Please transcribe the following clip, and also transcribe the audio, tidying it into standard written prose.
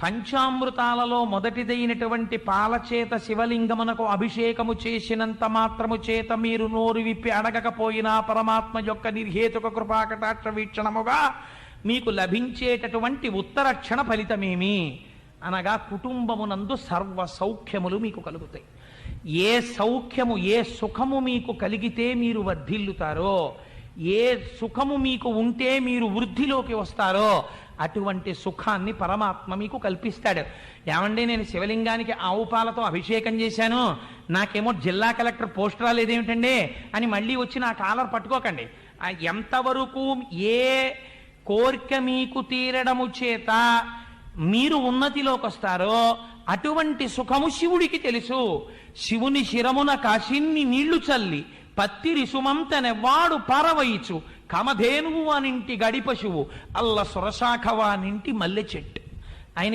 పంచామృతాలలో మొదటిదైనటువంటి పాలచేత శివలింగమునకు అభిషేకము చేసినంత మాత్రము చేత మీరు నోరు విప్పి అడగకపోయినా పరమాత్మ యొక్క నిర్హేతుక కృపాకటాక్ష వీక్షణముగా మీకు లభించేటటువంటి ఉత్తరక్షణ ఫలితమేమి అనగా కుటుంబమునందు సర్వ సౌఖ్యములు మీకు కలుగుతాయి. ఏ సౌఖ్యము ఏ సుఖము మీకు కలిగితే మీరు వర్ధిల్లుతారో, ఏ సుఖము మీకు ఉంటే మీరు వృద్ధిలోకి వస్తారో అటువంటి సుఖాన్ని పరమాత్మ మీకు కల్పిస్తాడు. ఏమండి, నేను శివలింగానికి ఆవు పాలతో అభిషేకం చేశాను, నాకేమో జిల్లా కలెక్టర్ పోస్ట్ రాలేదేమిటండి అని మళ్ళీ వచ్చి నా కాలర్ పట్టుకోకండి. ఎంతవరకు ఏ కోరిక మీకు తీరడము చేత మీరు ఉన్నతిలోకి వస్తారో అటువంటి సుఖము శివుడికి తెలుసు. శివుని శిరమున కాశిన్ని నీళ్లు చల్లి పత్తిరి సుమంతనెవ్వాడు పారవయిచు కామధేనువు అనింటి గడి పశువు అల్ల సురశాఖవానింటి మల్లె చెట్టు. ఆయన